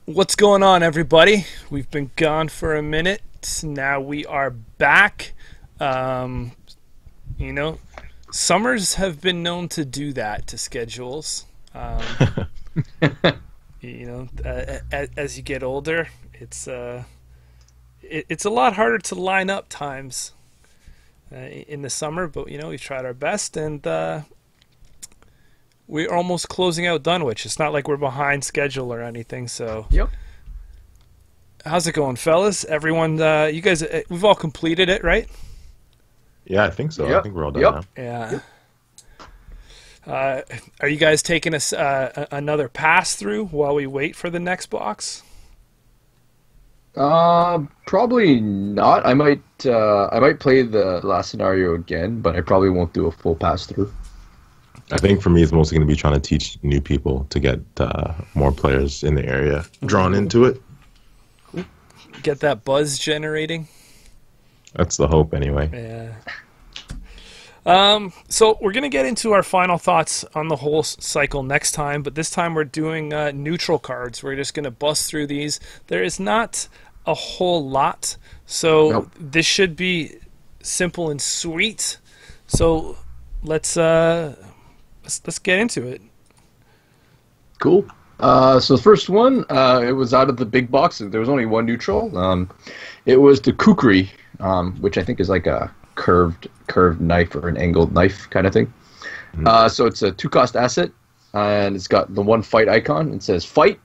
What's going on, everybody? We've been gone for a minute. Now we are back. Um, you know, summers have been known to do that to schedules. As you get older, it's a lot harder to line up times in the summer. But we've tried our best, and we're almost closing out Dunwich. It's not like we're behind schedule or anything. So, Yep. how's it going, fellas? Everyone, you guys, we've all completed it, right? Yeah, I think so. Yep. I think we're all done Yep. now. Yeah. Are you guys taking us another pass through while we wait for the next box? Probably not. I might play the last scenario again, but I probably won't do a full pass through. I think for me, it's mostly going to be trying to teach new people to get more players in the area drawn into it. Get that buzz generating. That's the hope, anyway. Yeah. So we're gonna get into our final thoughts on the whole cycle next time, but this time we're doing neutral cards. We're just gonna bust through these. There is not a whole lot, so Nope. this should be simple and sweet. So let's get into it. Cool. So the first one, it was out of the big box. There was only one neutral. It was the Kukri, which I think is like a curved knife or an angled knife kind of thing. So it's a 2-cost asset, and it's got the 1 fight icon. It says fight.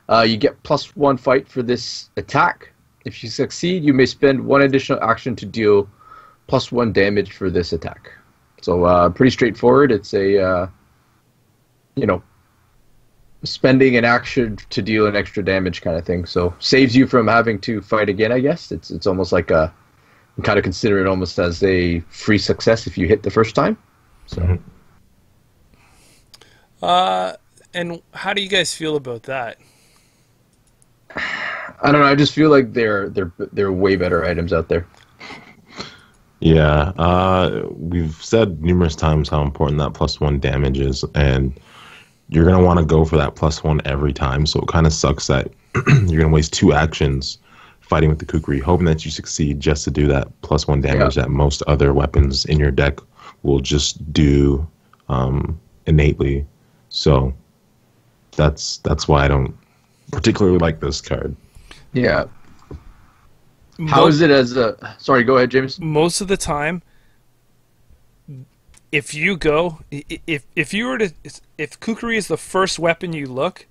You get +1 fight for this attack. If you succeed, you may spend 1 additional action to deal +1 damage for this attack. So pretty straightforward. It's a spending an action to deal an extra damage kind of thing. So saves you from having to fight again, I guess. It's almost like you kind of consider it almost as a free success if you hit the first time. So And how do you guys feel about that? I don't know. I just feel like they're way better items out there. Yeah, we've said numerous times how important that +1 damage is, and you're going to want to go for that +1 every time, so it kind of sucks that you're going to waste 2 actions fighting with the Kukri, hoping that you succeed just to do that +1 damage that most other weapons in your deck will just do innately. So that's why I don't particularly like this card. Yeah. How is it as a... Sorry, go ahead, James. Most of the time, if you go, if you were to, if Kukri is the first weapon you look,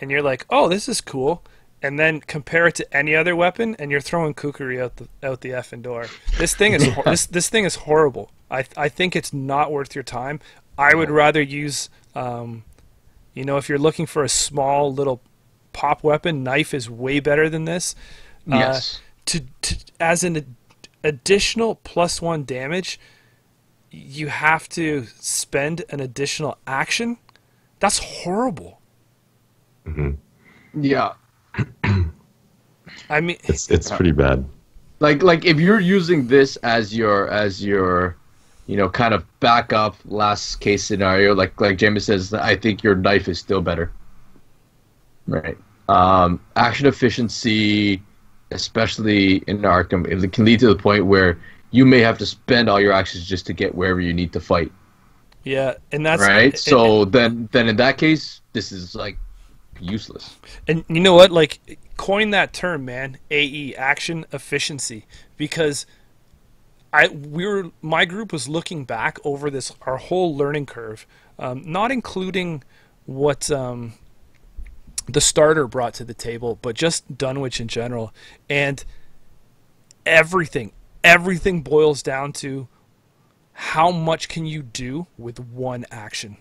and you're like, oh, this is cool, and then compare it to any other weapon, and you're throwing Kukri out the effing door. This thing is this thing is horrible. I think it's not worth your time. I would rather use, if you're looking for a small little pop weapon, knife is way better than this. Yes. As an additional +1 damage, you have to spend an additional action. That's horrible. Mm-hmm. Yeah. I mean, it's pretty bad. Like if you're using this as your kind of backup last case scenario, like James says, I think your knife is still better. Right. Action efficiency, especially in Arkham, it can lead to the point where you may have to spend all your actions just to get wherever you need to fight. Yeah, and that's right. So then in that case, this is like useless. And you know what? Like, coin that term, man. AE, action efficiency, because my group was looking back over our whole learning curve, not including what the starter brought to the table, but just Dunwich in general, and everything boils down to how much can you do with 1 action.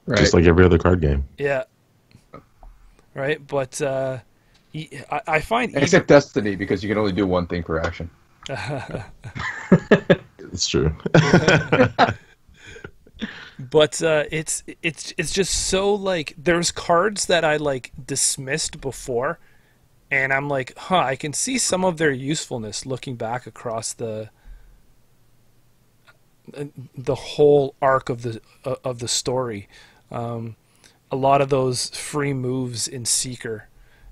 Right. Just like every other card game. Yeah. Right, but I find except Destiny, because you can only do 1 thing per action. It's true. But it's just so, like, there's cards that I like dismissed before, and I'm like, I can see some of their usefulness looking back across the whole arc of the story. a lot of those free moves in Seeker.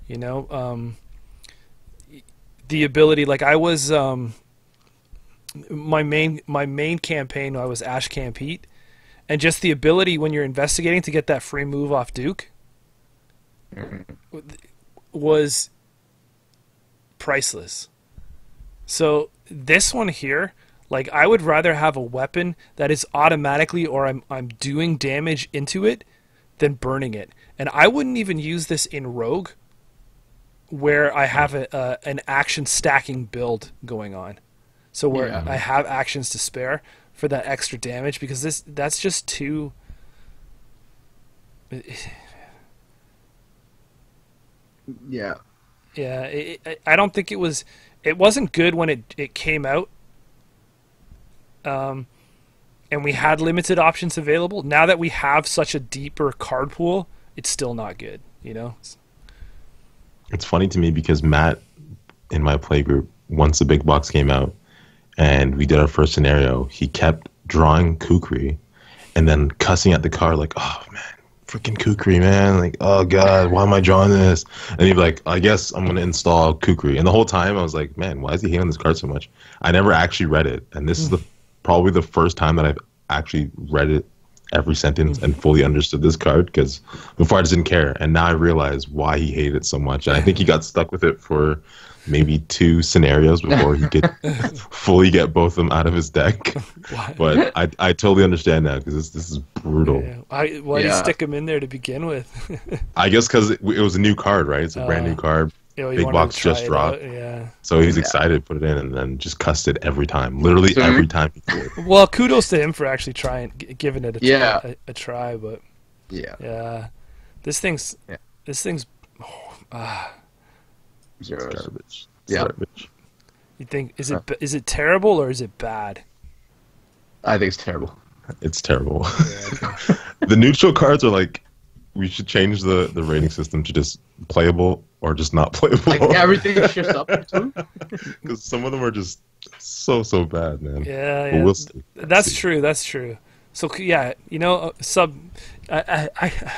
You know, the ability, like I was my main campaign, I was Ash Campete, and just the ability when you're investigating to get that free move off Duke was priceless. So this one here, like I would rather have a weapon that is automatically, or I'm doing damage into it, than burning it. And I wouldn't even use this in Rogue, where I have an action stacking build going on. So where I have actions to spare for that extra damage, because that's just too... Yeah. Yeah, I don't think it wasn't good when it came out. And we had limited options available. Now that we have such a deeper card pool, it's still not good, you know? It's funny to me because Matt, in my playgroup, once the big box came out and we did our first scenario, he kept drawing Kukri and then cussing at the card like, oh man, freaking Kukri, man. Like, oh god, why am I drawing this? And he'd be like, I guess I'm going to install Kukri. And the whole time I was like, man, why is he hating on this card so much? I never actually read it. And this is probably the first time that I've actually read it, every sentence, and fully understood this card, because before I just didn't care, and now I realize why he hated it so much. And I think he got stuck with it for maybe 2 scenarios before he could fully get both of them out of his deck. But I totally understand now, because this is brutal. Yeah. Why did you stick him in there to begin with? I guess because it was a new card, right? It's a brand new card. Big box just dropped. Yeah. So he's excited to put it in, and then just cussed it every time. Literally every time he did. Well, kudos to him for actually giving it a try. But this thing's garbage. Garbage. You think is it terrible or is it bad? I think it's terrible. It's terrible. The neutral cards are like, we should change the rating system to just playable or just not playable. Like everything shifts up to. Because some of them are just so bad, man. Yeah, but we'll that's true. That's true. So yeah, you know, I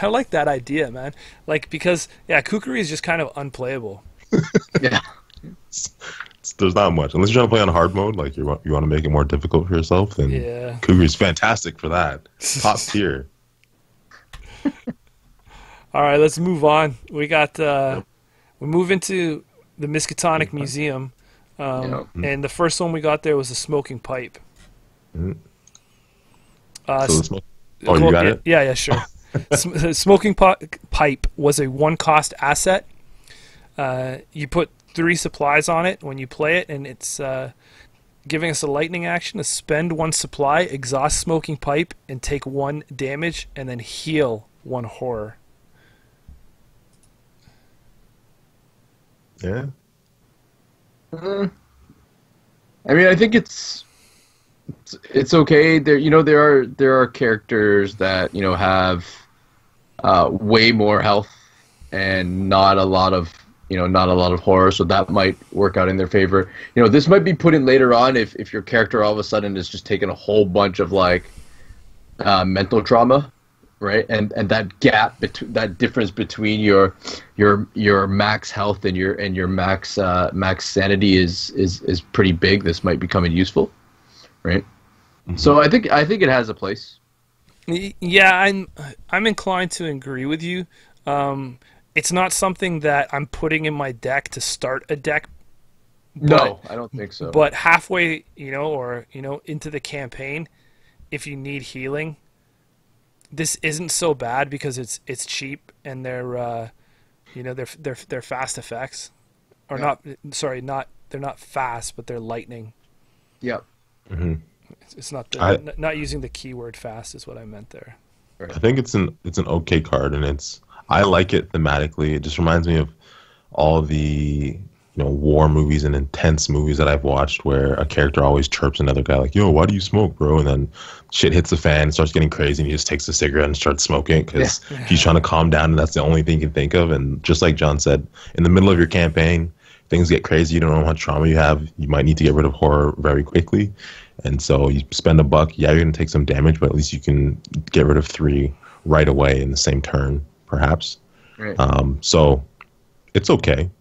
like that idea, man. Like, because Kukri is just kind of unplayable. Yeah. There's not much unless you're trying to play on hard mode. Like you want to make it more difficult for yourself. Then Kukri's fantastic for that. Top tier. All right, let's move on. We got we move into the Miskatonic Museum, and the first one we got there was a smoking pipe. You got it? Yeah, sure. Smoking pipe was a 1-cost asset. You put 3 supplies on it when you play it, and it's giving us a lightning action to spend 1 supply, exhaust smoking pipe, and take 1 damage, and then heal 1 horror. Yeah. I mean, I think it's okay. There are characters that have way more health and not a lot of horror, so that might work out in their favor. This might be put in later on if your character all of a sudden is just taking a whole bunch of mental trauma, right? And that gap that difference between your max health and your max sanity is pretty big. This might become useful, right? Mm-hmm. So I think it has a place. Yeah, I'm inclined to agree with you. It's not something that I'm putting in my deck to start a deck. No, I don't think so. But halfway, or into the campaign, if you need healing, this isn't so bad because it's cheap and they're they're fast effects, or they're not fast, but they're lightning. Yep. Mm-hmm. It's not not using the keyword fast is what I meant there. I think it's an okay card, and I like it thematically. It just reminds me of all the war movies and intense movies that I've watched, where a character always chirps another guy like, "Yo, why do you smoke, bro?" And then shit hits the fan, and starts getting crazy, and he just takes a cigarette and starts smoking because he's trying to calm down, and that's the only thing he can think of. And just like John said, in the middle of your campaign, things get crazy. You don't know how much trauma you have. You might need to get rid of horror very quickly, and so you spend $1. Yeah, you're gonna take some damage, but at least you can get rid of 3 right away in the same turn. perhaps. Right. So it's okay.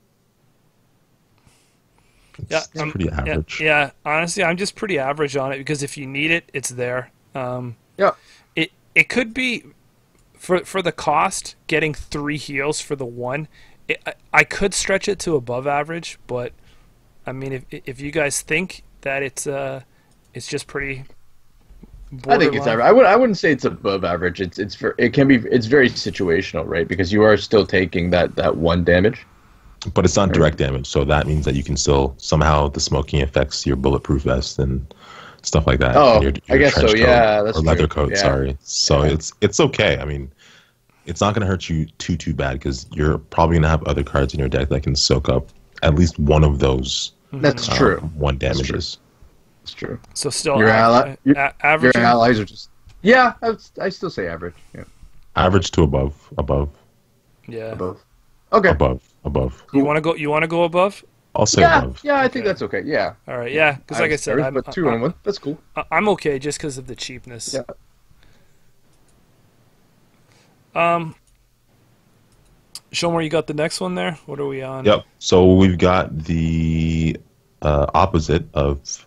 Yeah, It's pretty average. Yeah, honestly, I'm just pretty average on it because if you need it, it's there. Yeah. It could be for the cost, getting 3 heals for the 1. I could stretch it to above average, but I mean, if you guys think that it's just pretty I think it's average. I wouldn't say it's above average. It's very situational, right? Because you are still taking that 1 damage. But it's not direct damage, so that means that you can still somehow the smoking affects your bulletproof vest and stuff like that. Oh, your I guess so. trench coat, Yeah, that's or leather true. coat. Yeah. Sorry. So it's okay. I mean, it's not going to hurt you too bad because you're probably going to have other cards in your deck that can soak up at least one of those. That's true. 1 damages. That's true. So still Your average. Your allies are just I still say average. Yeah. Average to above. Yeah. Above. Okay. Above. You want to go above? I'll say Yeah. above. Yeah, I think that's okay. Yeah. All right. Yeah, because like I said, I'm, but 2 on 1. That's cool. I'm okay just because of the cheapness. Yeah. Shomar, you got the next one there? What are we on? Yep. So we've got the opposite of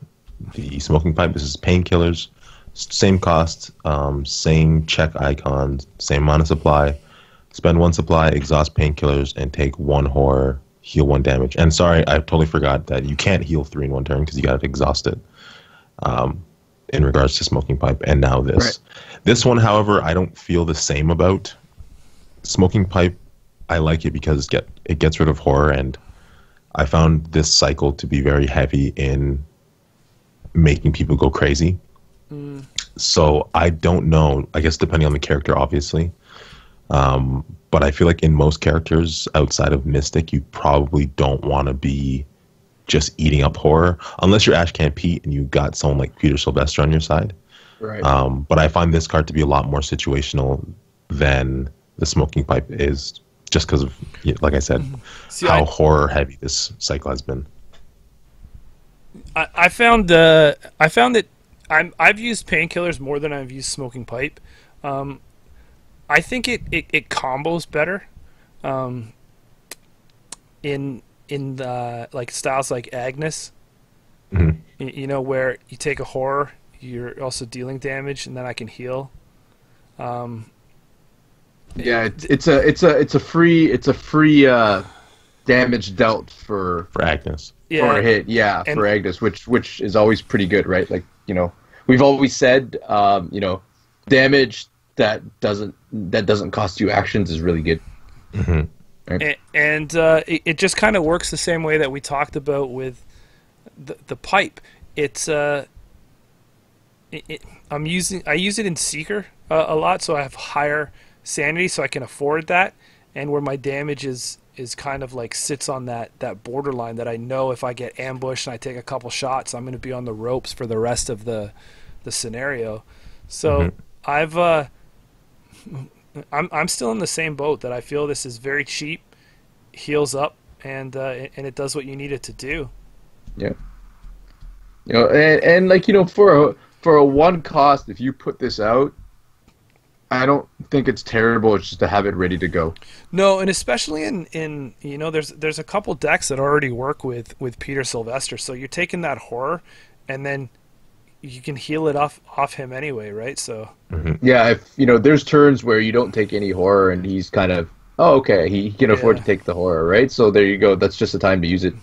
the smoking pipe. This is Painkillers. Same cost, same check icons, same mana supply. Spend 1 supply, exhaust Painkillers, and take 1 horror, heal 1 damage. And sorry, I totally forgot that you can't heal 3 in 1 turn because you got to exhaust it. In regards to smoking pipe, and now this. Right. This one, however, I don't feel the same about. Smoking pipe, I like it because it gets rid of horror, and I found this cycle to be very heavy in making people go crazy. So I don't know. I guess depending on the character, obviously. But I feel like in most characters outside of Mystic, you probably don't want to be just eating up horror unless you're Ash Camp Pete and you got someone like Peter Sylvester on your side. Right. But I find this card to be a lot more situational than the smoking pipe is, just because of, like I said, how horror heavy this cycle has been. I found that I've used Painkillers more than I've used smoking pipe. I think it combos better in the like styles like Agnes. You know, where you take a horror, you're also dealing damage, and then I can heal. Yeah, it's a free damage dealt for Agnes. Yeah. For a hit. Yeah, And- for Agnes, which is always pretty good, right? Like, you know, we've always said, you know, damage that doesn't cost you actions is really good. Right? And it just kind of works the same way that we talked about with the pipe. It's I use it in Seeker a lot, so I have higher sanity, so I can afford that. And where my damage is kind of like sits on that borderline that I know if I get ambushed and I take a couple shots, I'm going to be on the ropes for the rest of the scenario. So I'm still in the same boat that I feel this is very cheap, heals up, and it does what you need it to do. Yeah. You know, and like, you know, for a 1 cost, if you put this out, I don't think it's terrible. It's just to have it ready to go. No, and especially in you know, there's a couple decks that already work with Peter Sylvester, so you're taking that horror, and then you can heal it off him anyway, right? So Yeah, if you know, there's turns where you don't take any horror, and he's kind of okay, he can afford to take the horror, right? So there you go. That's just the time to use it.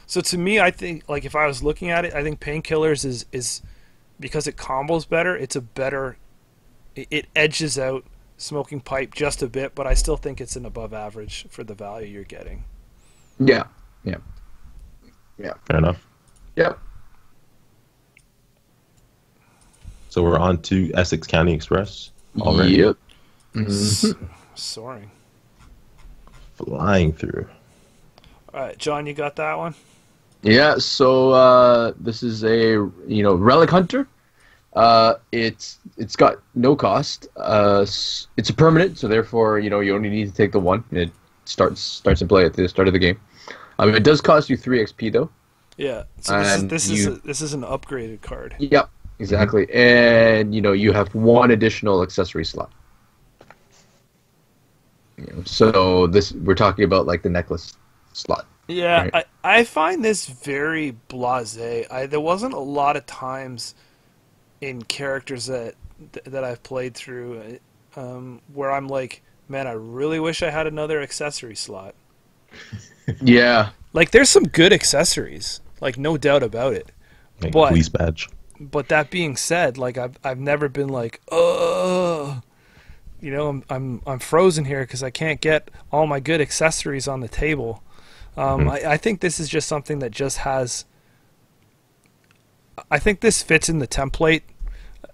So to me, I think, like, if I was looking at it, I think Painkillers is because it combos better. It's a better. It edges out Smoking Pipe just a bit, but I still think it's an above average for the value you're getting. Yeah. Fair enough. Yep. So we're on to Essex County Express already. Yep. Soaring. Flying through. All right, John, you got that one? Yeah. So this is a Relic Hunter. It's got no cost. It's a permanent, so therefore you only need to take the 1. And it starts in play at the start of the game. It does cost you 3 XP though. Yeah. So this is an upgraded card. Yep. Exactly. And you have 1 additional accessory slot. So this we're talking about like the necklace slot. Yeah, Right. I find this very blasé. There wasn't a lot of times in characters that I've played through where I'm like, man, I really wish I had another accessory slot. Yeah. Like, there's some good accessories, like no doubt about it. Like But police badge. but that being said, like I've never been like, I'm frozen here because I can't get all my good accessories on the table. I think this is just something that just has. I think this fits in the template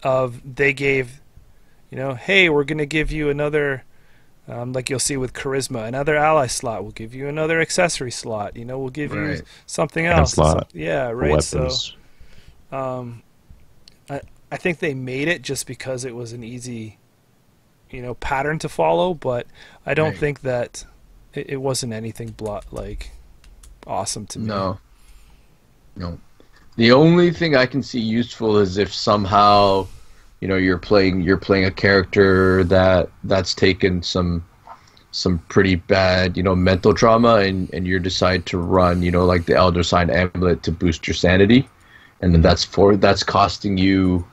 of they gave, hey, we're gonna give you another, like you'll see with charisma, another ally slot. We'll give you another accessory slot. We'll give you Right. something And else. slot Yeah, for right. So. weapons. I think they made it just because it was an easy, pattern to follow. But I don't Right. think that it wasn't anything like awesome to me. No. No. The only thing I can see useful is if somehow, you're playing a character that's taken some pretty bad, mental trauma, and you decide to run, like the Elder Sign amulet to boost your sanity, and then that's costing you,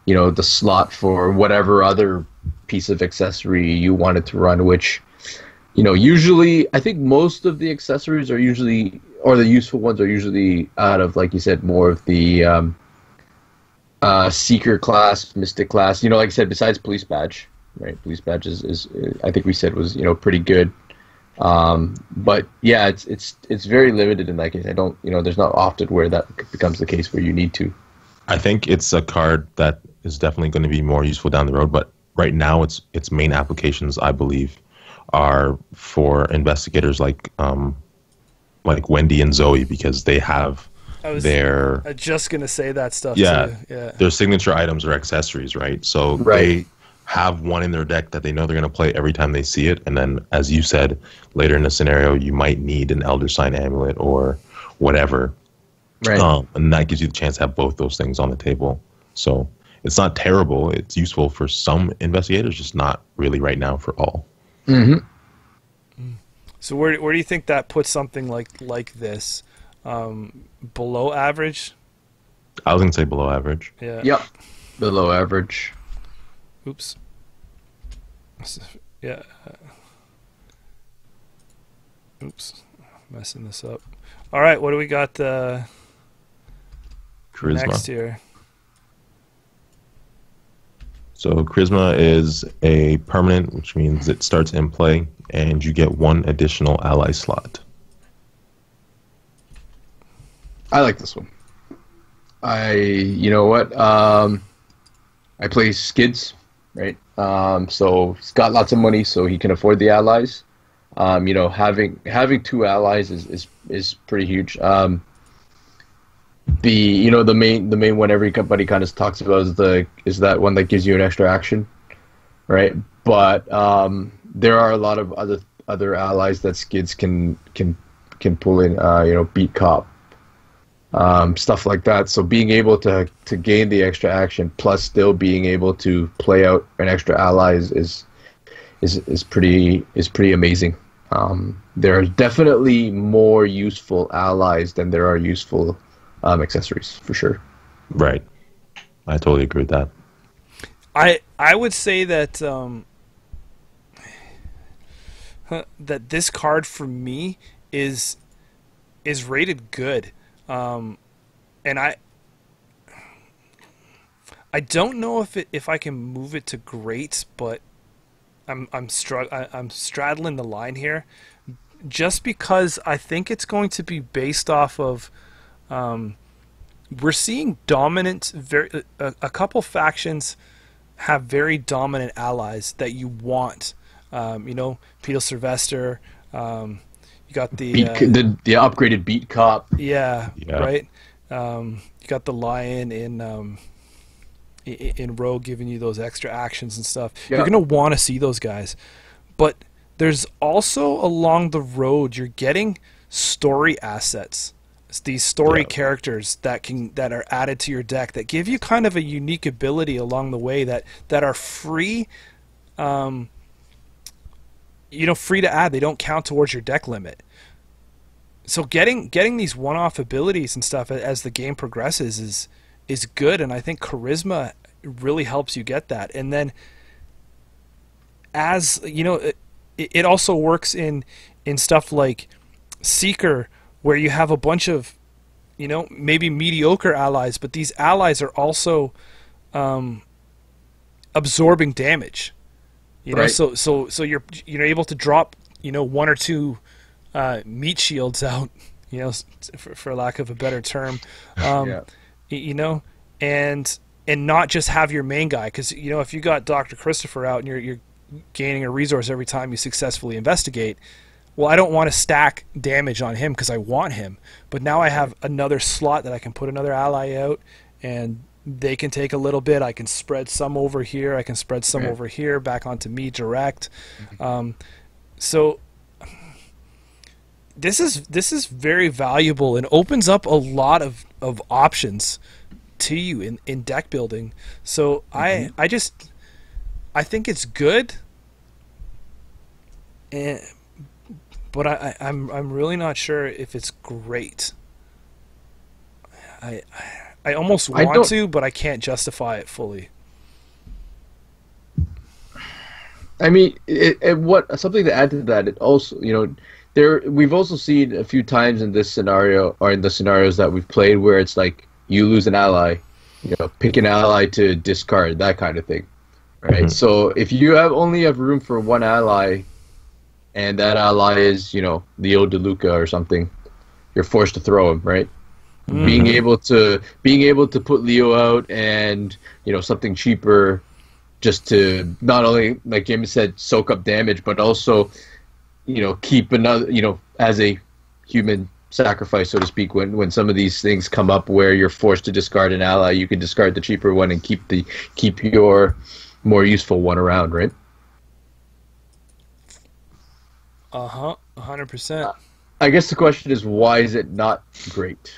the slot for whatever other piece of accessory you wanted to run, which, usually I think most of the accessories are usually, or the useful ones are usually out of, like you said, more of the seeker class, mystic class. Like I said, besides police badge, right? Police badge is I think we said was pretty good. But yeah, it's very limited in that case. I don't there's not often where that becomes the case where you need to. I think it's a card that is definitely going to be more useful down the road, but right now its main applications, I believe, are for investigators like Wendy and Zoe, because they have I was their just gonna say that stuff. yeah, Too. Yeah. their signature items or accessories, right? So Right. they have one in their deck that they know they're going to play every time they see it, and then, as you said, later in the scenario, you might need an Elder Sign amulet or whatever, Right. and that gives you the chance to have both those things on the table. So it's not terrible. It's useful for some investigators, just not really right now for all. Mm-hmm. So where do you think that puts something like this? Below average? I was going to say below average. Yeah. Yep. Below average. Oops. Yeah. Oops. Messing this up. All right. What do we got Charisma. next here? So Charisma is a permanent, which means it starts in play, and you get one additional ally slot. I like this one. You know what? I play Skids, right? So he's got lots of money, so he can afford the allies. Having two allies is pretty huge. The main one everybody kind of talks about is that one that gives you an extra action, right? But there are a lot of other allies that Skids can pull in. Beat cop. Stuff like that. So being able to gain the extra action plus still being able to play out an extra ally is pretty amazing. There are definitely more useful allies than there are useful accessories, for sure. Right. I totally agree with that. I would say that that this card for me is rated good. And I don't know if I can move it to great, but I'm straddling the line here, just because I think it's going to be based off of we're seeing dominant a couple factions have very dominant allies that you want. Peter Sylvester. You got the upgraded beat cop. Yeah. Yeah. Right. You got the lion in Rogue giving you those extra actions and stuff. Yeah. You're gonna want to see those guys, but there's also along the road you're getting story assets. It's these story characters that are added to your deck that give you kind of a unique ability along the way that are free. free to add. They don't count towards your deck limit. So getting these one-off abilities and stuff as the game progresses is good, and I think charisma really helps you get that. And then, as you know, it also works in stuff like Seeker, where you have a bunch of, maybe mediocre allies, but these allies are also absorbing damage. Right. So you're able to drop one or two meat shields out, for lack of a better term, and not just have your main guy, because if you got Dr. Christopher out and you're gaining a resource every time you successfully investigate, well, I don't want to stack damage on him because I want him, but now I have another slot that I can put another ally out, and they can take a little bit. I can spread some over here. I can spread some over here back onto me direct. So this is very valuable and opens up a lot of options to you in deck building. So I think it's good, but I'm really not sure if it's great. I almost want to, but I can't justify it fully. I mean, something to add to that, it also, we've also seen a few times in this scenario, or in the scenarios that we've played, where it's like you lose an ally, pick an ally to discard, that kind of thing, right? Mm-hmm. So if you only have room for one ally, and that ally is, Leo DeLuca or something, you're forced to throw him, right? Mm-hmm. Being able to put Leo out and something cheaper, just to not only, like James said, soak up damage, but also keep another, as a human sacrifice, so to speak, when some of these things come up where you're forced to discard an ally, you can discard the cheaper one and keep your more useful one around, right? 100%. I guess the question is, why is it not great?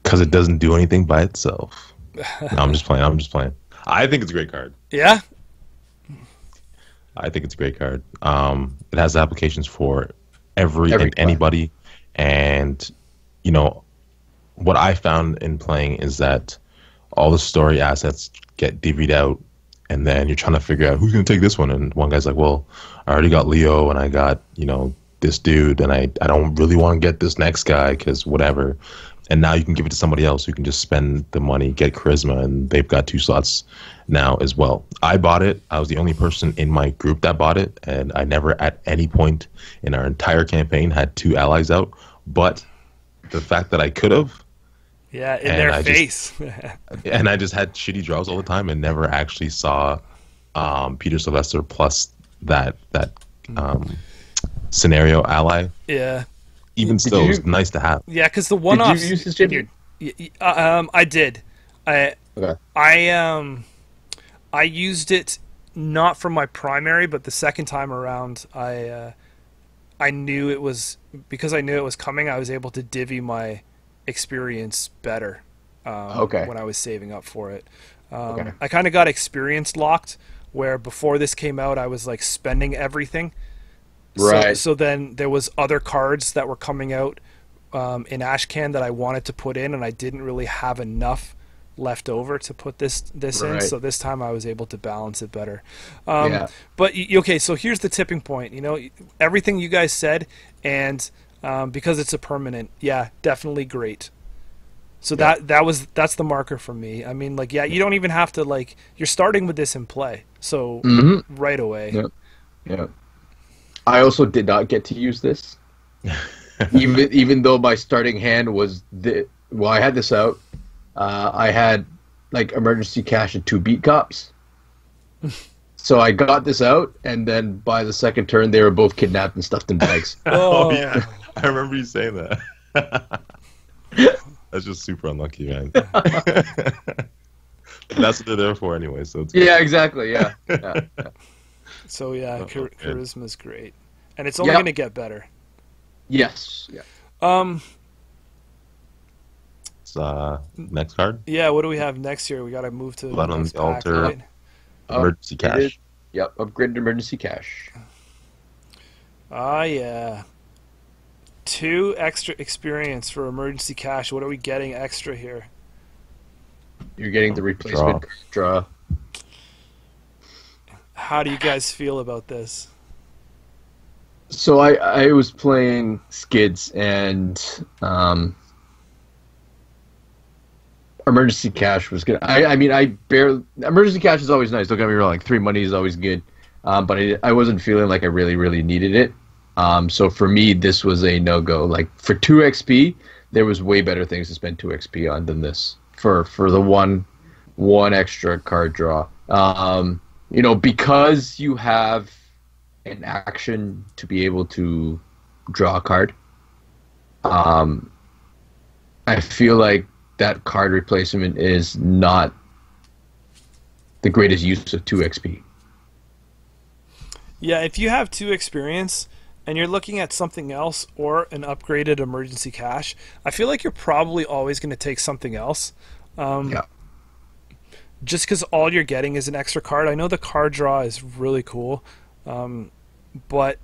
Because it doesn't do anything by itself. No, I'm just playing. I think it's a great card. Yeah? I think it's a great card. It has applications for every and anybody. And, what I found in playing is that all the story assets get divvied out, and then you're trying to figure out who's going to take this one. And one guy's like, well, I already got Leo, and I got, this dude, and I don't really want to get this next guy because whatever. And now you can give it to somebody else who can just spend the money, get charisma, and they've got 2 slots now as well. I bought it. I was the only person in my group that bought it, and I never at any point in our entire campaign had 2 allies out. But the fact that I could have... Yeah, in their face. And I just had shitty draws all the time and never actually saw Peter Sylvester plus that scenario ally. Yeah. Even still, it was nice to have. Yeah, because the one-offs... Did you use this, Jimmy? I did. Okay. I used it not for my primary, but the second time around, I knew it was... Because I knew it was coming, I was able to divvy my experience better when I was saving up for it. I kind of got experience locked, where before this came out, I was like spending everything. Right. So then there was other cards that were coming out in Ashcan that I wanted to put in, and I didn't really have enough left over to put this in. So this time I was able to balance it better. But okay, so here's the tipping point. Everything you guys said, and because it's a permanent, definitely great. So that's the marker for me. I mean, you don't even have to you're starting with this in play, so right away. Yeah. I also did not get to use this, even though my starting hand was I had this out. I had emergency cash and 2 beat cops, so I got this out, and then by the second turn they were both kidnapped and stuffed in bags. Oh yeah, I remember you saying that. That's just super unlucky, man. That's what they're there for anyway. So it's yeah, exactly. Yeah. So charisma is great, and it's only going to get better. Yes. Yeah. Next card. Yeah. What do we have next here? We got to move to Blood on the pack, Altar. right? Emergency cash. Yep, upgraded emergency cash. Ah, yeah. 2 extra experience for emergency cash. What are we getting extra here? You're getting the replacement draw. How do you guys feel about this? So I was playing Skids and emergency cash was good. I mean I barely emergency cash is always nice. Don't get me wrong. Like 3 money is always good, but I wasn't feeling like I really needed it. So for me, this was a no-go. Like for 2 XP, there was way better things to spend 2 XP on than this for the one extra card draw. You know, because you have an action to be able to draw a card. I feel like that card replacement is not the greatest use of 2 XP. Yeah, if you have 2 experience and you're looking at something else or an upgraded emergency cash, I feel like you're probably always going to take something else. Yeah. Just because all you're getting is an extra card. I know the card draw is really cool, but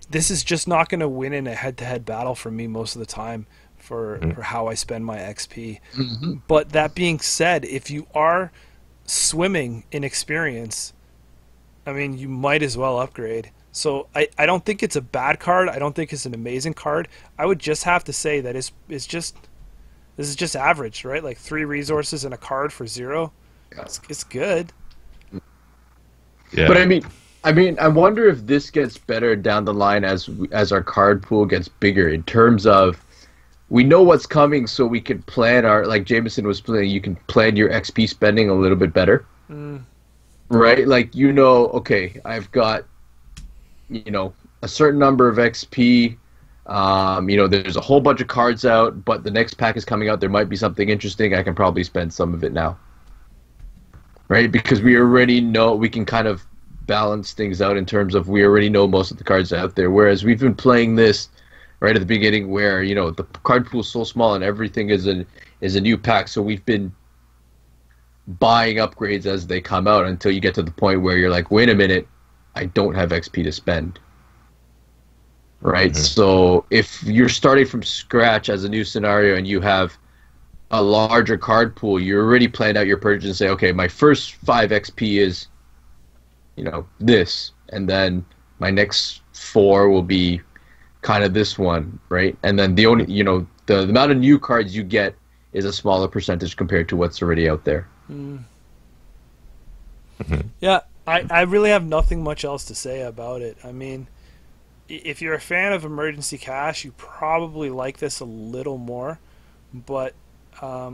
this is just not going to win in a head-to-head battle for me most of the time for how I spend my XP. Mm-hmm. But that being said, if you are swimming in experience, I mean, you might as well upgrade. So I don't think it's a bad card. I don't think it's an amazing card. I would just have to say that this is just average, right? Like 3 resources and a card for 0. Yeah. It's good. Yeah. But I mean, I wonder if this gets better down the line as our card pool gets bigger in terms of we know what's coming, so we can plan our, like Jameson was playing, you can plan your XP spending a little bit better, right? Like, you know, okay, I've got, you know, a certain number of XP. You know, there's a whole bunch of cards out, but the next pack is coming out. There might be something interesting. I can probably spend some of it now, right? Because we already know we can kind of balance things out in terms of we already know most of the cards out there. Whereas we've been playing this right at the beginning, where you know the card pool is so small and everything is a new pack. So we've been buying upgrades as they come out until you get to the point where you're like, wait a minute, I don't have XP to spend. Right, so if you're starting from scratch as a new scenario and you have a larger card pool, you're already planned out your purchase and say, okay, my first 5 XP is, you know, this, and then my next 4 will be kind of this one, right? And then the only, you know, the amount of new cards you get is a smaller percentage compared to what's already out there. Yeah, I really have nothing much else to say about it. I mean, if you're a fan of emergency cash, you probably like this a little more, but I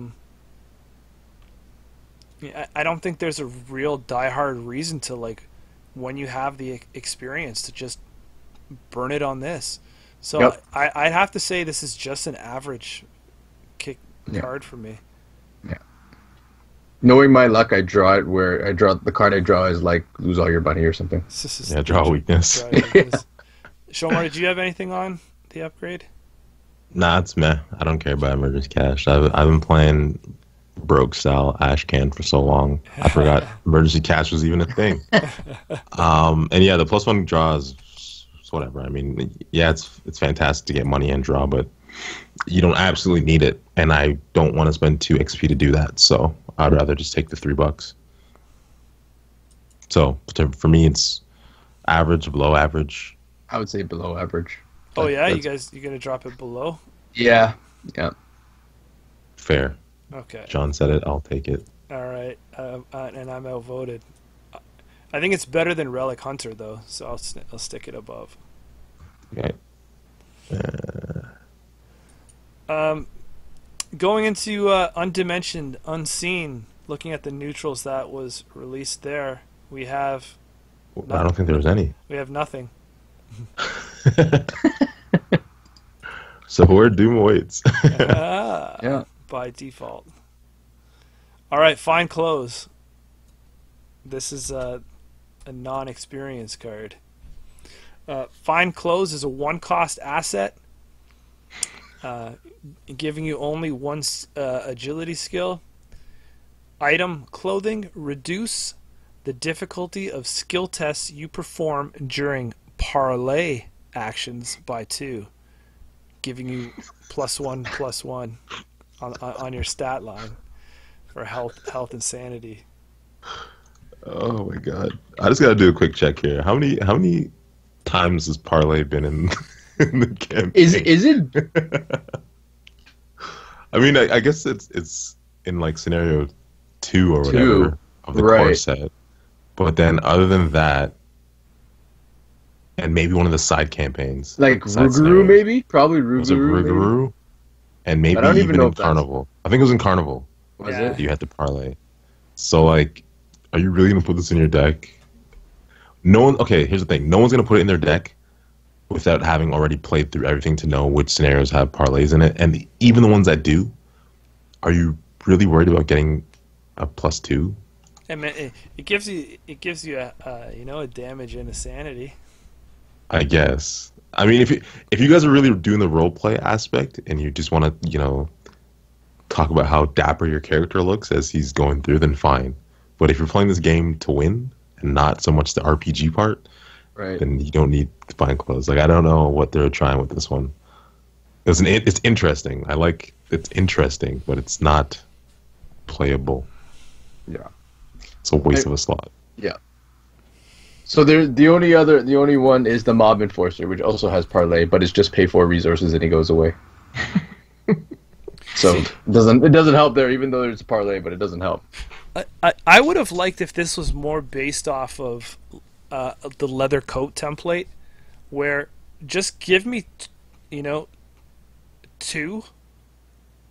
don't think there's a real diehard reason to, like, when you have the experience, to just burn it on this. So Yep. I'd have to say this is just an average card for me. Yeah. Knowing my luck, I draw it where the card I draw is like lose all your money or something. Yeah, draw weakness. Shomar, did you have anything on the upgrade? Nah, it's meh. I don't care about emergency cash. I've been playing broke style Ashcan for so long. I forgot emergency cash was even a thing. And yeah, the +1 draws, whatever. I mean, yeah, it's fantastic to get money and draw, but you don't absolutely need it, and I don't want to spend 2 XP to do that. So I'd rather just take the $3. So for me, it's average, below average. I would say below average. Oh yeah, you gonna drop it below? Yeah. Fair. Okay. John said it. I'll take it. All right, and I'm outvoted. I think it's better than Relic Hunter though, so I'll stick it above. Okay. Going into Undimensioned, Unseen, looking at the neutrals that was released there, we have. I don't think there was any. We have nothing. So where Doom awaits. Yeah. By default. All right, Find Clothes. This is a non-experience card. Find Clothes is a 1-cost asset, giving you only 1 agility skill. Item, clothing, reduce the difficulty of skill tests you perform during parlay actions by 2, giving you +1/+1 on your stat line for health and sanity. Oh my god! I just gotta do a quick check here. How many times has parlay been in, in the campaign? Is it? I mean, I guess it's in like scenario 2 or whatever of the core set. But then, other than that, and maybe one of the side campaigns, like Rougarou, maybe, probably Rougarou. Was it Rougarou? And maybe even in Carnival. I think it was in Carnival. Was it? You had to parlay. So like, are you really gonna put this in your deck? No one. Okay, here's the thing. No one's gonna put it in their deck without having already played through everything to know which scenarios have parlays in it. And even the ones that do, are you really worried about getting a +2? I mean, it gives you a damage and a sanity. I guess. I mean, if you guys are really doing the role play aspect and you just want to talk about how dapper your character looks as he's going through, then fine. But if you're playing this game to win and not so much the RPG part, right, then you don't need fine clothes. Like, I don't know what they're trying with this one. It's interesting. It's interesting, but it's not playable. Yeah. It's a waste of a slot. Yeah. So the only one is the Mob Enforcer, which also has parlay, but it's just pay for resources and he goes away. So it doesn't help there, even though there's a parlay, but it doesn't help. I would have liked if this was more based off of the leather coat template, where just give me 2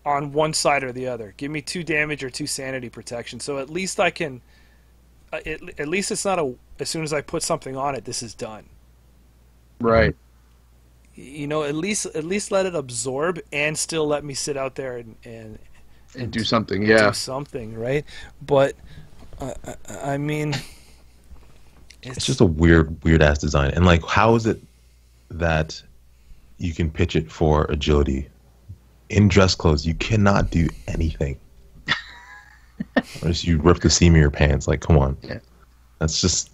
on one side or the other. Give me 2 damage or 2 sanity protection, so at least I can. At least it's not as soon as I put something on it, this is done. Right. At least let it absorb and still let me sit out there and do something. Yeah. Do something, right? But I mean, it's just a weird ass design. And like, how is it that you can pitch it for agility in dress clothes? You cannot do anything. Unless you rip the seam of your pants. Like, come on. Yeah. That's just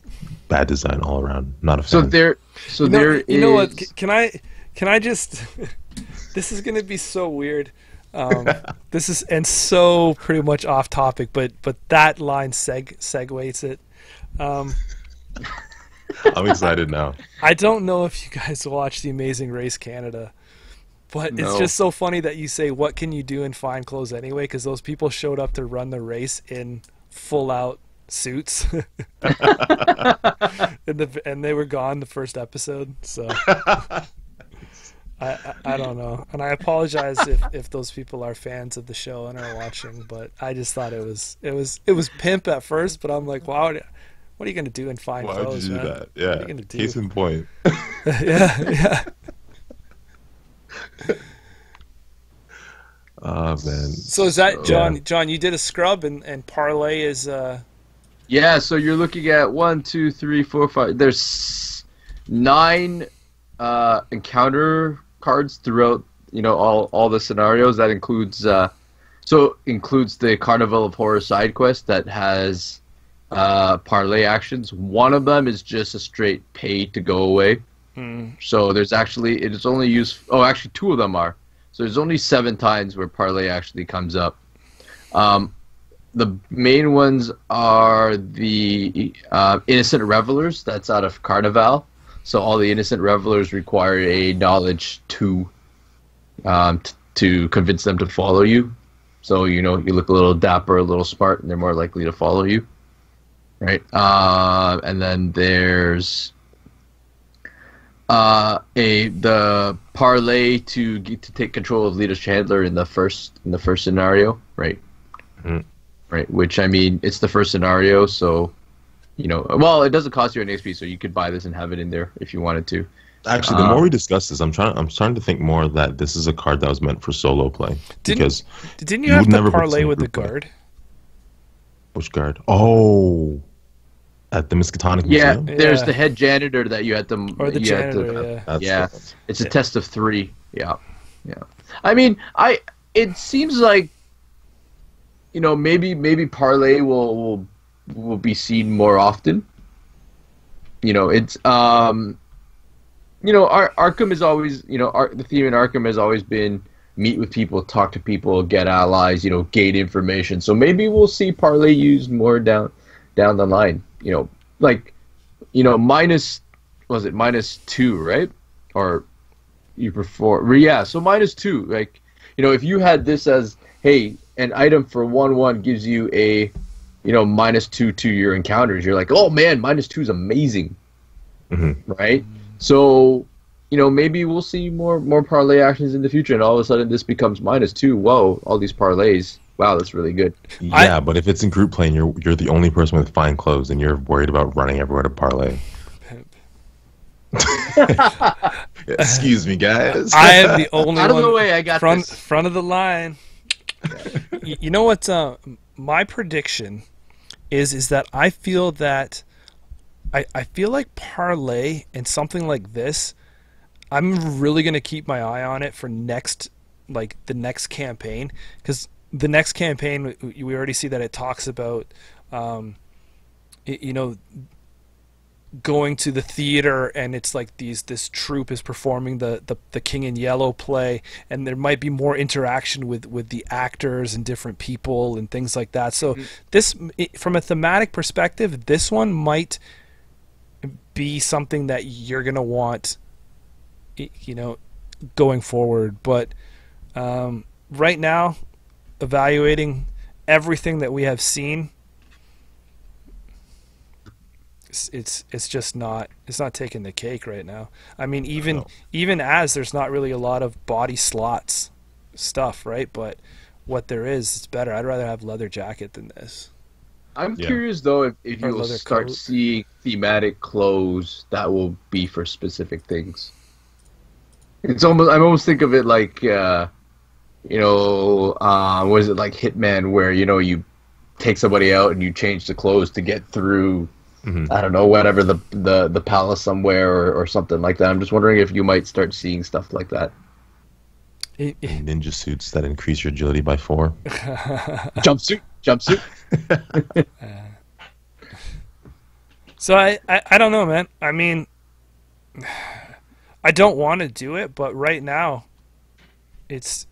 bad design all around. Not a fan. There is. You know what? Can I just? This is gonna be so weird. This is so pretty much off topic, but that line segues it. I'm excited now. I don't know if you guys watch The Amazing Race Canada. But it's just so funny that you say, what can you do in fine clothes anyway? Because those people showed up to run the race in full-out suits. and they were gone the first episode. So I don't know. And I apologize if those people are fans of the show and are watching. But I just thought it was pimp at first. But I'm like, wow, what are you going to do in fine clothes, Why would you do man? that? Yeah. What are you gonna do? Case in point. Yeah. Oh man. So is that John? Yeah. John, you did a scrub and parlay is. Yeah, so you're looking at 1, 2, 3, 4, 5. There's 9 encounter cards throughout. All the scenarios. That includes includes the Carnival of Horror side quest that has parlay actions. One of them is just a straight pay to go away. So there's actually, it is only used, actually 2 of them are. So there's only 7 times where parlay actually comes up. The main ones are the Innocent Revelers, that's out of Carnival. So all the Innocent Revelers require a knowledge to convince them to follow you. So, you look a little dapper, a little smart, and they're more likely to follow you. Right? And then there's the parlay to take control of Lita Chandler in the first scenario, right? Right, which I mean, it's the first scenario, so well, it doesn't cost you an XP, so you could buy this and have it in there if you wanted to. Actually, the more we discuss this, I'm starting to think more that this is a card that was meant for solo play. Didn't you have to parlay with the guard? Which guard? Oh. At the Miskatonic Museum? Yeah, there's the head janitor that you had to... Or the janitor, yeah. It's a test of 3. Yeah. I mean, it seems like, maybe parlay will will be seen more often. You know, it's you know, Arkham is always, you know, the theme in Arkham has always been meet with people, talk to people, get allies, you know, gain information. So maybe we'll see parlay used more down the line. You know, like, you know, -2, right? Or you prefer, yeah, so -2. Like, you know, if you had this as, hey, an item for 1/1 gives you a, you know, -2 to your encounters, you're like, oh man, -2 is amazing, right? So, you know, maybe we'll see more parlay actions in the future, and all of a sudden this becomes -2. Whoa, all these parlays. Wow, that's really good. Yeah, but if it's in group play and you're the only person with fine clothes and you're worried about running everywhere to parlay. Excuse me, guys. I am the only out of one the way. I got front of the line. You know what? My prediction is that I feel that I feel like parlay and something like this, I'm really going to keep my eye on it for the next campaign, because the next campaign we already see that it talks about you know, going to the theater, and it's like this troupe is performing the King in Yellow play, and there might be more interaction with the actors and different people and things like that. So this, from a thematic perspective, this one might be something that you're gonna want, you know, going forward. But right now, evaluating everything that we have seen, it's just not, it's not taking the cake right now. I mean, even as there's not really a lot of body slots stuff, right? But what there is, it's better. I'd rather have leather jacket than this. I'm curious though if you'll start seeing thematic clothes that will be for specific things. It's almost, I almost think of it like you know, was it like Hitman, where, you know, you take somebody out and you change the clothes to get through, I don't know, whatever, the palace somewhere or something like that. I'm just wondering if you might start seeing stuff like that. Ninja suits that increase your agility by 4. Jumpsuit. So I don't know, man. I mean, I don't want to do it, but right now, it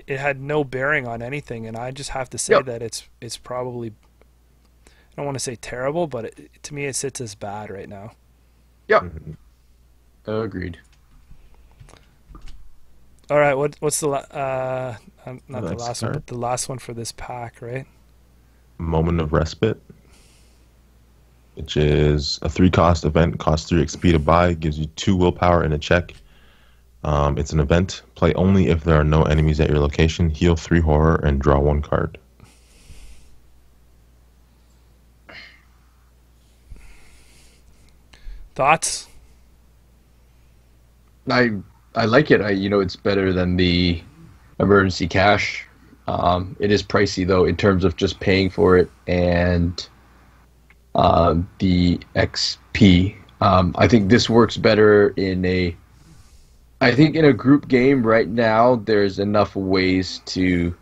had no bearing on anything, and I just have to say that it's probably, I don't want to say terrible, but to me it sits as bad right now. Yep. Agreed. All right, what's the not the last one, but the last one for this pack, right? Moment of Respite, which is a 3-cost event, costs 3 XP to buy, gives you 2 willpower and a check. It's an event. Play only if there are no enemies at your location. Heal 3 horror and draw 1 card. Thoughts? I like it. You know, it's better than the emergency cash. It is pricey though in terms of just paying for it and the XP. I think this works better in a group game right now. There's enough ways to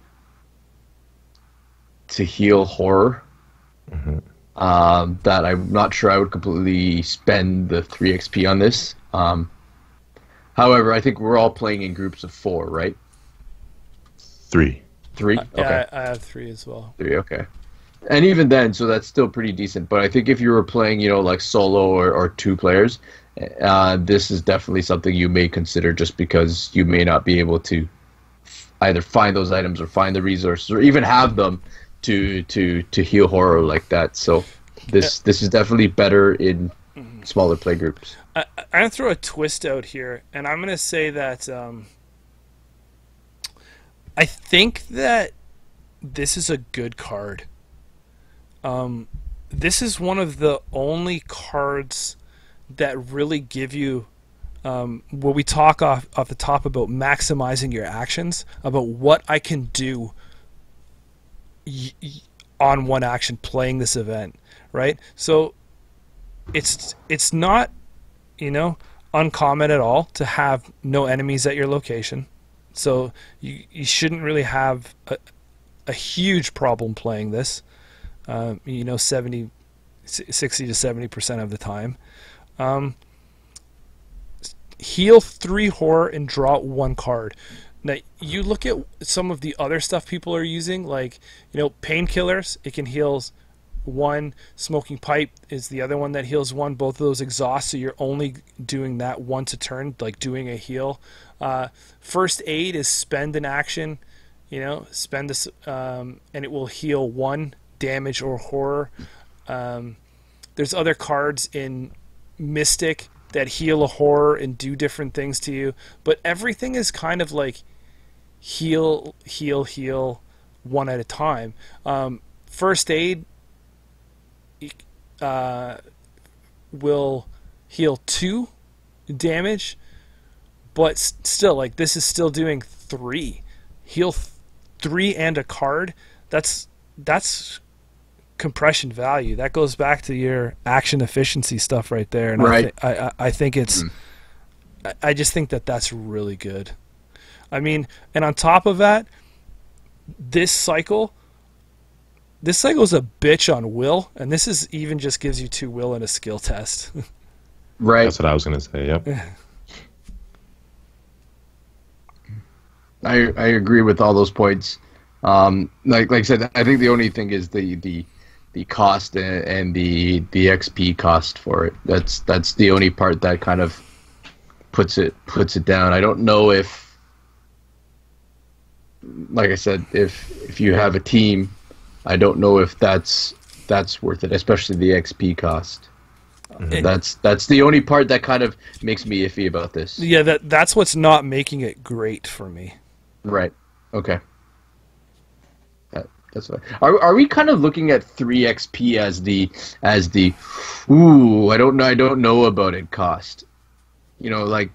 heal horror that I'm not sure I would completely spend the 3 XP on this. However, I think we're all playing in groups of 4, right? 3. 3? Okay. Yeah, I have 3 as well. 3, okay. And even then, so that's still pretty decent. But I think if you were playing, you know, like solo or 2 players, this is definitely something you may consider, just because you may not be able to either find those items or find the resources or even have them to heal horror like that. So this is definitely better in smaller play groups. I'm going to throw a twist out here, and I'm going to say that I think that this is a good card. This is one of the only cards that really give you, where we talk off the top about maximizing your actions, about what I can do on one action playing this event, right? So it's not, you know, uncommon at all to have no enemies at your location. So you shouldn't really have a huge problem playing this. You know, 70 60 to 70% of the time. Heal 3 horror and draw 1 card. Now, you look at some of the other stuff people are using, like, Painkillers, it can heal 1. Smoking Pipe is the other one that heals 1. Both of those exhaust, so you're only doing that once a turn, like doing a heal. First Aid is spend an action, spend this, and it will heal 1 damage or horror. There's other cards in Mystic that heal a horror and do different things to you, but everything is kind of like heal 1 at a time. First Aid will heal 2 damage, but still, like, this is still doing 3. Heal 3 and a card. That's compression value. That goes back to your action efficiency stuff right there. And right. I think it's. I just think that that's really good. I mean, and on top of that, this cycle is a bitch on will, and this is even just gives you 2 will and a skill test. Right. That's what I was gonna say. Yep. I agree with all those points. Like I said, I think the only thing is the cost and the XP cost for it. That's the only part that kind of puts it down. I don't know if, like I said, if you have a team, I don't know if that's worth it, especially the XP cost. That's the only part that kind of makes me iffy about this. Yeah, that's what's not making it great for me. Right. Okay. That's what, are we kind of looking at 3 XP as the ooh, I don't know about it cost. Like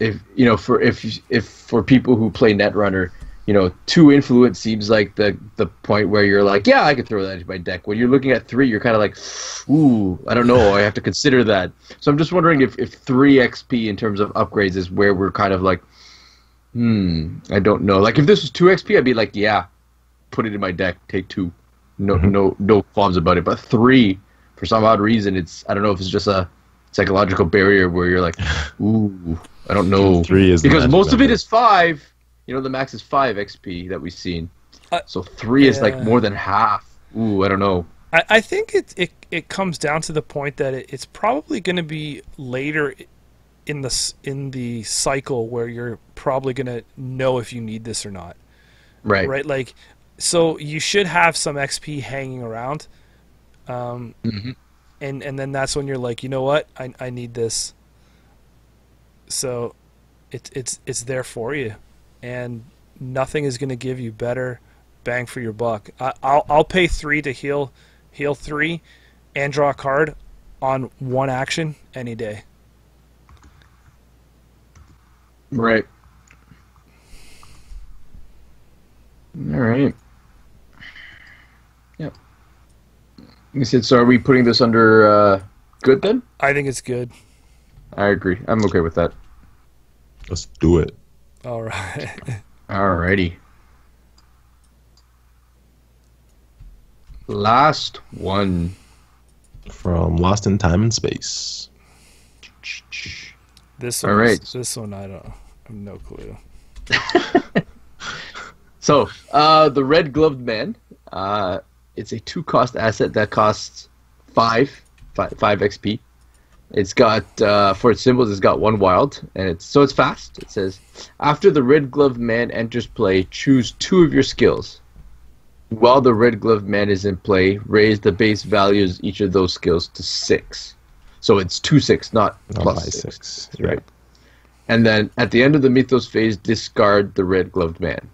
if for people who play Netrunner, 2 influence seems like the point where you're like, yeah, I could throw that into my deck. When you're looking at 3, you're kind of like, ooh, I don't know, I have to consider that. So I'm just wondering if 3 XP in terms of upgrades is where we're kind of like, I don't know. Like if this was 2 XP, I'd be like, yeah, put it in my deck, take 2, no qualms about it. But 3, for some odd reason, I don't know if it's just a psychological barrier where you're like, ooh, I don't know. 3 is because most of it is 5. The max is 5 XP that we've seen. So 3 is like more than half. Ooh, I don't know. I think it comes down to the point that it's probably going to be later in the cycle where you're probably going to know if you need this or not. Right. Right. Like, so you should have some XP hanging around. And then that's when you're like, you know what? I need this. So it's there for you. And nothing is going to give you better bang for your buck. I'll pay 3 to heal 3 and draw a card on 1 action any day. Right. All right. Yep. You said, so are we putting this under good then? I think it's good. I agree. I'm okay with that. Let's do it. All right. Alrighty. Last one. From Lost in Time and Space. This one, all right. This one, I have no clue. So, the Red Gloved Man. It's a 2-cost asset that costs 5 XP. It's got, for its symbols, it's got 1 wild, and it's fast. It says, after the Red Gloved Man enters play, choose 2 of your skills. While the Red Gloved Man is in play, raise the base values each of those skills to 6. So it's 2/6, not plus 6. Right. And then at the end of the Mythos phase, discard the Red Gloved Man.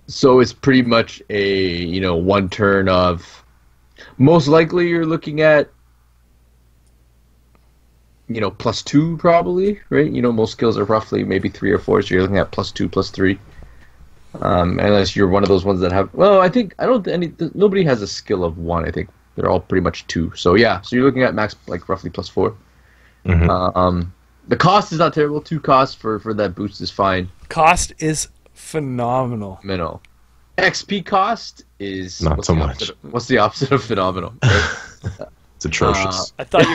So it's pretty much a, 1 turn of... Most likely you're looking at, +2 probably, right? Most skills are roughly maybe 3 or 4, so you're looking at +2, +3. Unless you're one of those ones that have... Well, nobody has a skill of 1, I think. They're all pretty much 2. So yeah, so you're looking at max, like, roughly +4. The cost is not terrible. 2 costs for that boost is fine. Cost is phenomenal. XP cost is Not so much. What's the opposite of phenomenal? Right? It's atrocious. I thought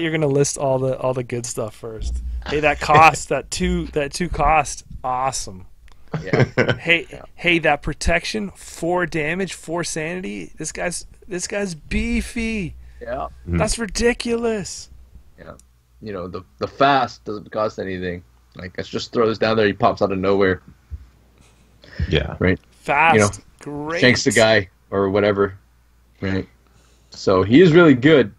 you were gonna list all the good stuff first. Hey, that cost, that two cost, awesome. Yeah. Hey, that protection, 4 damage, 4 sanity. This guy's beefy. Yeah. That's ridiculous. Yeah. You know, the fast doesn't cost anything. Like, let's just throw this down there. He pops out of nowhere. Yeah. Right. Fast. You know, Great. shanks the guy or whatever. Right. So he is really good.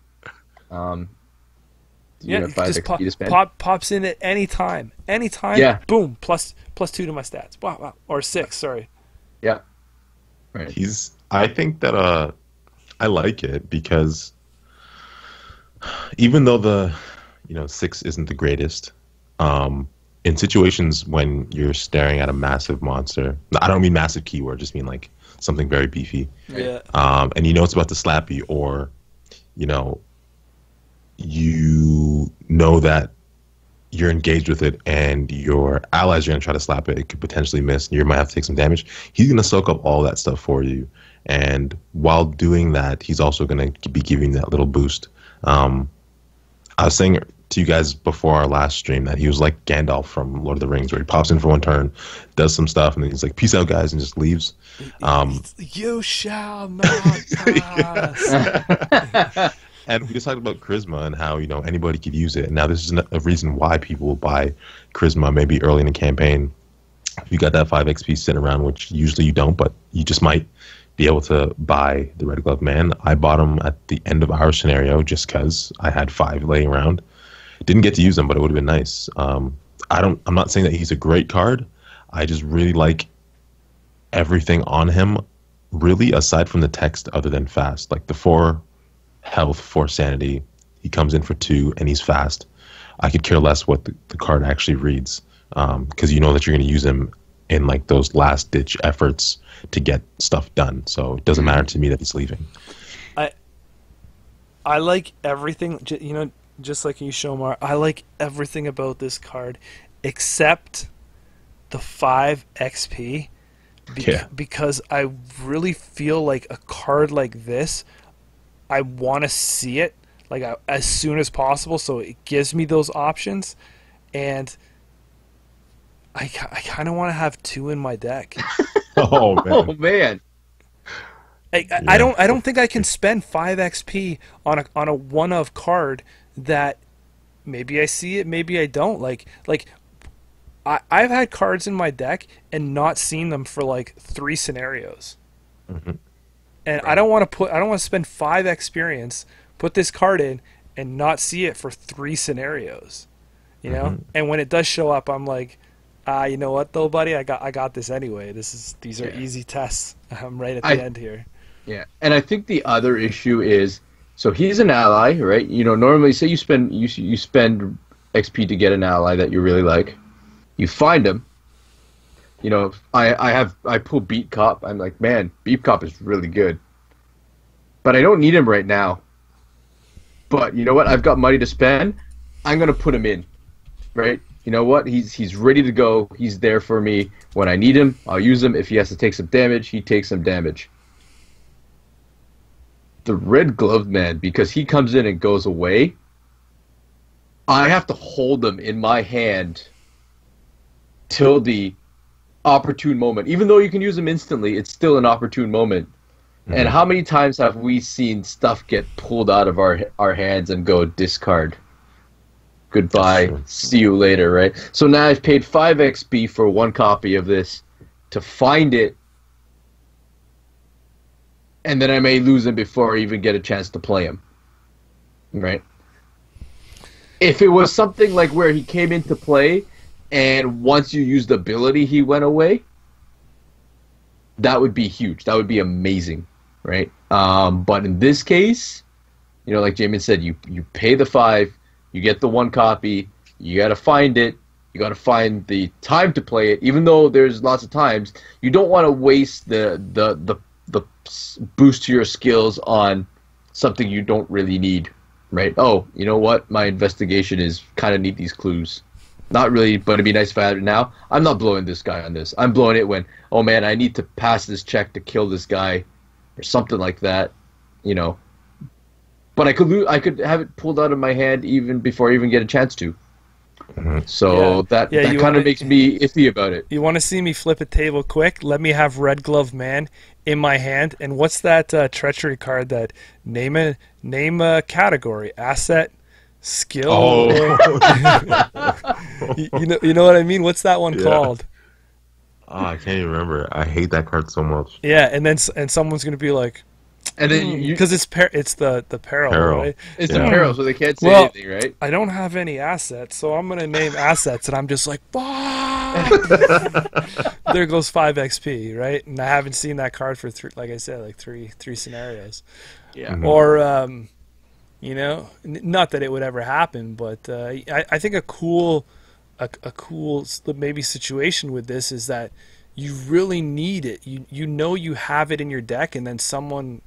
Yeah, just pops in at any time. Yeah. Boom. Plus 2 to my stats. Wow. Or 6. Sorry. Yeah. Right. I think that I like it because even though the 6 isn't the greatest, in situations when you're staring at a massive monster, I don't mean massive keyword, just mean like something very beefy. Yeah. And it's about to slap you, or you know that you're engaged with it and your allies are going to try to slap it. It could potentially miss. And you might have to take some damage. He's going to soak up all that stuff for you. And while doing that, he's also going to be giving that little boost. I was saying to you guys before our last stream that he was like Gandalf from Lord of the Rings, where he pops in for one turn, does some stuff, and then he's like, "Peace out, guys," and just leaves. You shall not pass. And we just talked about charisma and how anybody could use it. And now this is a reason why people will buy charisma maybe early in the campaign. If you got that 5 XP sitting around, which usually you don't, but you just might be able to buy the Red Glove Man. I bought him at the end of our scenario just because I had 5 laying around. Didn't get to use them, but it would have been nice. I'm not saying that he's a great card. I just really like everything on him, really, aside from the text, other than fast. Like the 4 health, 4 sanity, he comes in for 2, and he's fast. I could care less what the card actually reads, because you know that you're going to use him in like those last ditch efforts to get stuff done. So it doesn't matter to me that he's leaving. I like everything, just like you, Shomar. I like everything about this card except the 5 XP. Because I really feel like a card like this, I want to see it like as soon as possible, so it gives me those options, and I kind of want to have 2 in my deck. Oh man! Oh man! I don't think I can spend 5 XP on a one of card that maybe I see it, maybe I don't. Like I've had cards in my deck and not seen them for like 3 scenarios. Mm-hmm. And I don't want to spend 5 experience, put this card in, and not see it for 3 scenarios. You know? Mm-hmm. And when it does show up, I'm like, you know what though, buddy? I got this anyway. These are easy tests. I'm right at the end here. Yeah. And I think the other issue is, so he's an ally, right? Normally say you spend XP to get an ally that you really like. You find him. I pull Beat Cop. I'm like, man, Beat Cop is really good. But I don't need him right now. But you know what? I've got money to spend. I'm going to put him in. Right? You know what? He's ready to go. He's there for me. When I need him, I'll use him. If he has to take some damage, he takes some damage. The Red Glove Man, because he comes in and goes away, I have to hold him in my hand till the opportune moment. Even though you can use them instantly, it's still an opportune moment. Mm-hmm. And how many times have we seen stuff get pulled out of our hands and go discard? Goodbye. See you later, right? So now I've paid 5 XP for 1 copy of this to find it, and then I may lose him before I even get a chance to play him. Right? If it was something like where he came into play and once you used the ability he went away, that would be huge. That would be amazing, right? But in this case, like Jamin said, you pay the 5, you get the 1 copy, you got to find it, you got to find the time to play it. Even though there's lots of times, you don't want to waste the boost to your skills on something you don't really need, right? Oh, you know what? My investigation is kind of need these clues. not really, but it'd be nice if I had it now. I'm not blowing this guy on this. I'm blowing it when, oh man, I need to pass this check to kill this guy, or something like that, you know. But I could have it pulled out of my hand even before I even get a chance to. So that kind of makes me iffy about it. You want to see me flip a table quick? Let me have Red Glove Man in my hand. And what's that treachery card that name a category, asset, skill? Oh. you know what I mean? What's that one called? Oh, I can't even remember. I hate that card so much. Yeah, and someone's gonna be like, and then because it's the peril, right? It's the peril, so they can't say anything, right? I don't have any assets, so I'm gonna name assets, and I'm just like, fuck. There goes 5 XP, right? And I haven't seen that card for three scenarios. Yeah. Or you know, not that it would ever happen, but I think a cool maybe situation with this is that you really need it. You know you have it in your deck, and then someone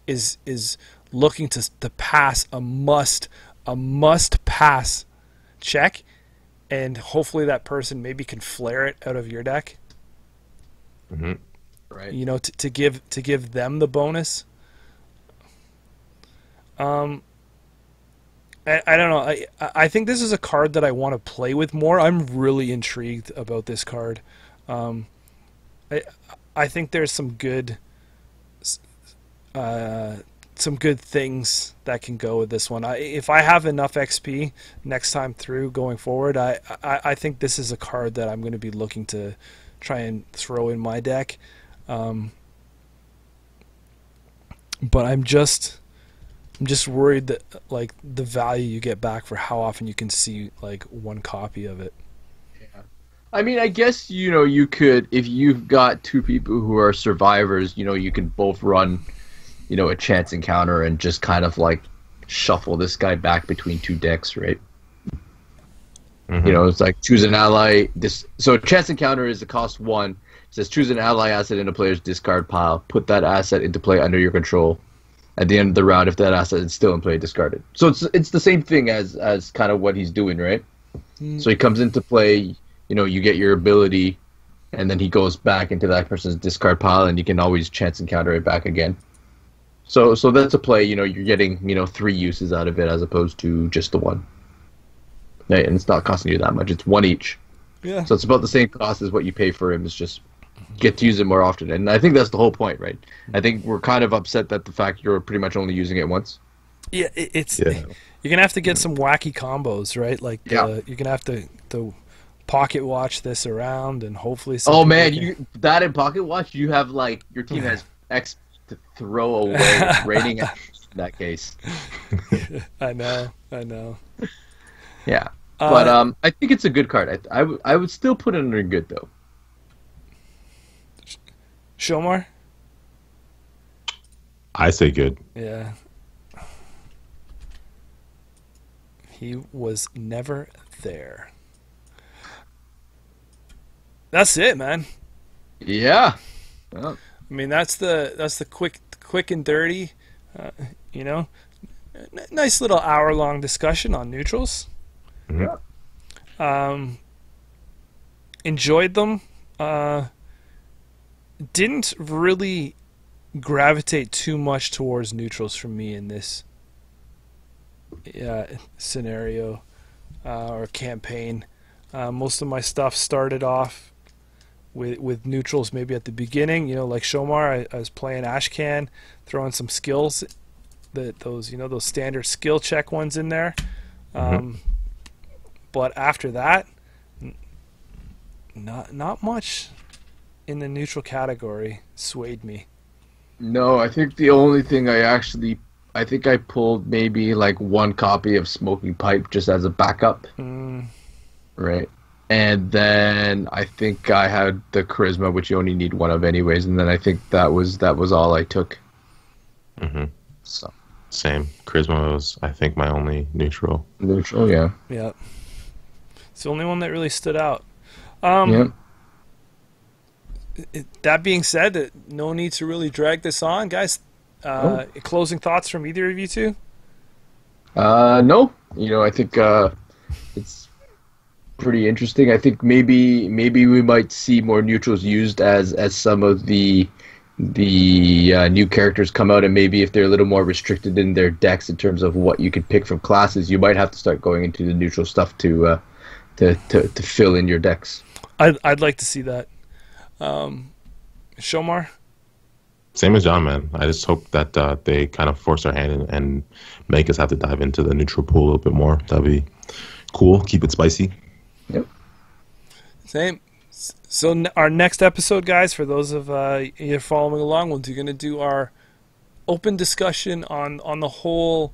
is looking to pass a must pass check, and hopefully that person maybe can flare it out of your deck. Right. You know, to give them the bonus. I don't know. I think this is a card that I want to play with more. I'm really intrigued about this card. I think there's some good things that can go with this one. If I have enough XP next time through going forward, I think this is a card that I'm going to be looking to try and throw in my deck. But I'm just worried that like the value you get back for how often you can see like one copy of it. Yeah. I mean, I guess, you know, you could, if you've got two people who are survivors, you know, you can both run, you know, a chance encounter and just kind of like shuffle this guy back between two decks, right? You know, it's like choose an ally. So chance encounter is the cost 1. It says choose an ally asset in a player's discard pile. Put that asset into play under your control. At the end of the round, if that asset is still in play, discard it. So it's the same thing as kind of what he's doing, right? So he comes into play, you know, you get your ability, and then he goes back into that person's discard pile, and you can always chance encounter it back again. So that's a play, you know, you're getting, you know, 3 uses out of it as opposed to just the 1. Right, and it's not costing you that much. It's 1 each. Yeah. So it's about the same cost as what you pay for him. It's just get to use it more often. And I think that's the whole point, right? I think we're kind of upset that the fact you're pretty much only using it once. Yeah, you're gonna have to get some wacky combos, right? Like you're gonna have to pocket watch this around, and hopefully. Oh man, that in pocket watch, you have like your team has X to throw away, raining in that case. I know. Yeah, but I think it's a good card. I would still put it under good though. Shomar? I say good. Yeah. He was never there. That's it, man. Yeah. Well, I mean, that's the quick and dirty. You know, nice little hour-long discussion on neutrals. yeah. Enjoyed them. Didn't really gravitate too much towards neutrals for me in this scenario or campaign. Most of my stuff started off with neutrals maybe at the beginning. You know, like Shomar, I was playing Ashcan, throwing some skills, those standard skill check ones in there. But after that, not much in the neutral category swayed me. No, I think the only thing I pulled maybe like 1 copy of Smoking Pipe just as a backup. Right. And then I think I had the Charisma, which you only need 1 of anyways, and then I think that was all I took. So Same. Charisma was, I think, my only neutral. Neutral, yeah. Yeah. It's the only one that really stood out. Yeah. That being said, no need to really drag this on, guys. Closing thoughts from either of you two? No. You know, I think it's pretty interesting. I think maybe we might see more neutrals used as some of the new characters come out, and maybe if they're a little more restricted in their decks in terms of what you could pick from classes, you might have to start going into the neutral stuff to fill in your decks. I'd like to see that. Shomar? Same as John, man. I just hope that they kind of force our hand and make us have to dive into the neutral pool a little bit more. That'd be cool. Keep it spicy. Yep. Same. So our next episode, guys, for those of you following along, we're going to do our open discussion on the whole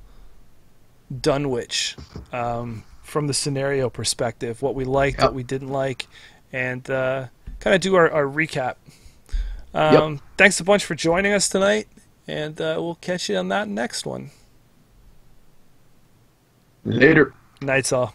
Dunwich from the scenario perspective, what we liked, what we didn't like, and kind of do our recap. Thanks a bunch for joining us tonight, and we'll catch you on that next one. Later. Nights all.